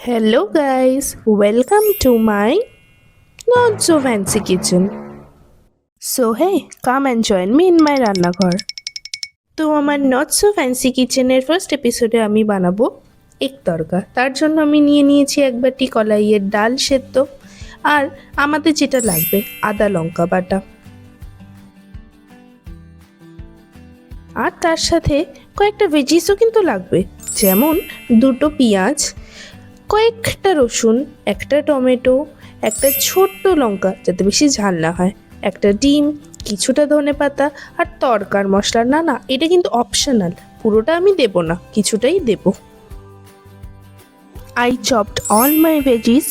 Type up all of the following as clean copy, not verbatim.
Hello guys, welcome to my not so fancy kitchen. So hey, come and join me in my রান্নাঘর। তো আমার not so fancy কিচেনের first এপিসোডে আমি বানাবো এক তরকা। তার জন্য আমি নিয়ে নিয়েছি এক বাটি কলাইয়ের ডাল সেদ্ধ আর আমাদের যেটা লাগবে আদা লঙ্কা বাটা, আর তার সাথে কয়েকটা ভেজিসও কিন্তু লাগবে, যেমন দুটো পেঁয়াজ, কয়েকটা রসুন, একটা টমেটো, একটা ছোট্ট লঙ্কা যাতে বেশি ঝাল না হয়, একটা ডিম, কিছুটা ধনেপাতা আর তরকার মশলা। না এটা কিন্তু অপশনাল, পুরোটা আমি দেব না, কিছুটাই দেব। I chopped all my veggies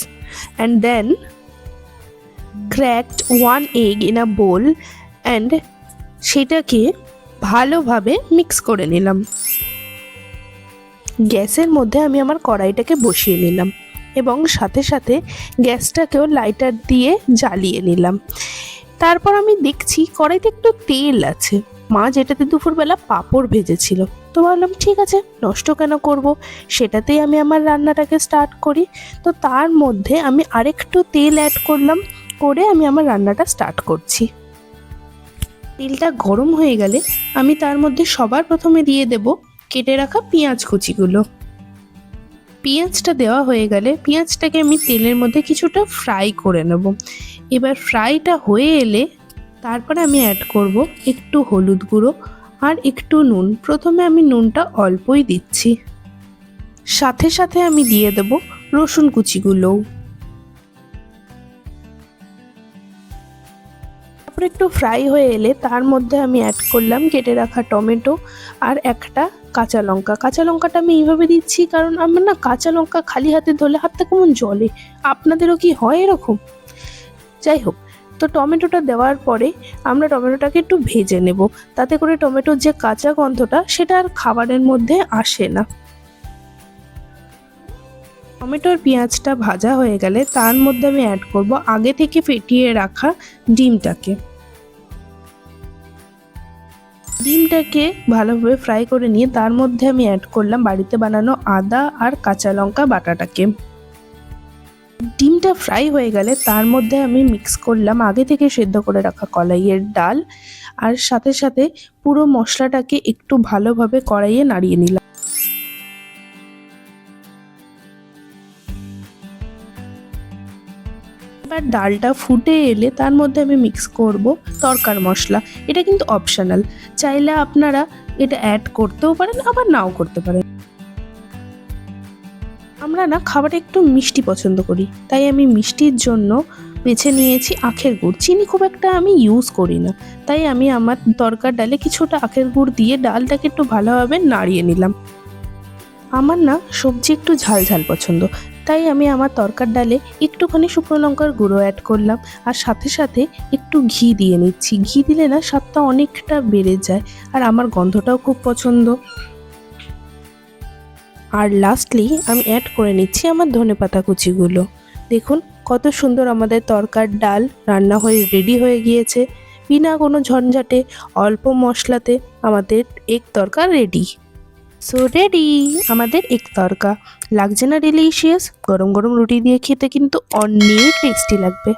and then cracked one egg in a bowl and সেটাকে ভালোভাবে মিক্স করে নিলাম। গ্যাসের মধ্যে আমি আমার কড়াইটাকে বসিয়ে নিলাম এবং সাথে সাথে গ্যাসটাকেও লাইটার দিয়ে জ্বালিয়ে নিলাম। তারপর আমি দেখছি কড়াইতে একটু তেল আছে, মা যেটাতে দুপুরবেলা পাঁপড় ভেজেছিল, তো ভাবলাম ঠিক আছে, নষ্ট কেন করব, সেটাতেই আমি আমার রান্নাটাকে স্টার্ট করি। তো তার মধ্যে আমি আরেকটু তেল অ্যাড করলাম, করে আমি আমার রান্নাটা স্টার্ট করছি। তেলটা গরম হয়ে গেলে আমি তার মধ্যে সবার প্রথমে দিয়ে দেব কেটে রাখা পেঁয়াজ কুচিগুলো। পেঁয়াজটা দেওয়া হয়ে গেলে পেঁয়াজটাকে আমি তেলের মধ্যে কিছুটা ফ্রাই করে নেব। এবার ফ্রাইটা হয়ে এলে তারপরে আমি অ্যাড করব একটু হলুদ গুঁড়ো আর একটু নুন। প্রথমে আমি নুনটা অল্পই দিচ্ছি, সাথে সাথে আমি দিয়ে দেব রসুন কুচিগুলোও। তারপর একটু ফ্রাই হয়ে এলে তার মধ্যে আমি অ্যাড করলাম কেটে রাখা টমেটো আর একটা কাঁচা লঙ্কা। কাঁচা লঙ্কাটা আমি এইভাবে দিচ্ছি কারণ আমার না কাঁচা লঙ্কা খালি হাতে ধরলে হাতটা কেমন জ্বলে, আপনাদেরও কি হয় এরকম? যাই হোক, তো টমেটোটা দেওয়ার পরে আমরা টমেটোটাকে একটু ভেজে নেব, তাতে করে টমেটোর যে কাঁচা গন্ধটা সেটা আর খাবারের মধ্যে আসে না। টমেটোর পেঁয়াজটা ভাজা হয়ে গেলে তার মধ্যে আমি অ্যাড করব আগে থেকে ফেটিয়ে রাখা ডিমটাকে। ডিমটাকে ভালোভাবে ফ্রাই করে নিয়ে তার মধ্যে আমি অ্যাড করলাম বাড়িতে বানানো আদা আর কাঁচা লঙ্কা বাটাটাকে। ডিমটা ফ্রাই হয়ে গেলে তার মধ্যে আমি মিক্স করলাম আগে থেকে সেদ্ধ করে রাখা কলাইয়ের ডাল, আর সাথে সাথে পুরো মশলাটাকে একটু ভালোভাবে কড়াইয়ে নাড়িয়ে নিলাম। এবার ডালটা ফুটে এলে তার মধ্যে আমি মিক্স করব তরকার মশলা। এটা কিন্তু অপশনাল, চাইলে আপনারা এটা অ্যাড করতেও পারেন আবার নাও করতে পারেন। আমরা না খাবারে একটু মিষ্টি পছন্দ করি, তাই আমি মিষ্টির জন্য বেছে নিয়েছি আখের গুড়। চিনি খুব একটা আমি ইউজ করি না, তাই আমি আমার তরকার ডালে কিছুটা আখের গুড় দিয়ে ডালটাকে একটু ভালোভাবে নাড়িয়ে নিলাম। আমার না সবজি একটু ঝাল ঝাল পছন্দ, তাই আমি আমার তরকার ডালে একটুখানি শুকনো লঙ্কার গুঁড়ো অ্যাড করলাম আর সাথে সাথে একটু ঘি দিয়ে নিচ্ছি। ঘি দিলে না স্বাদটা অনেকটা বেড়ে যায় আর আমার গন্ধটাও খুব পছন্দ। আর লাস্টলি আমি অ্যাড করে নিচ্ছি আমার ধনেপাতা কুচিগুলো। দেখুন কত সুন্দর আমাদের তরকার ডাল রান্না হয়ে রেডি হয়ে গিয়েছে, বিনা কোনো ঝঞ্ঝাটে অল্প মশলাতে আমাদের এক তরকা রেডি। সো রেডি আমাদের এক তরকা। লাগছে না ডিলিশিয়াস? গরম গরম রুটি দিয়ে খেতে কিন্তু অনেক টেস্টি লাগবে।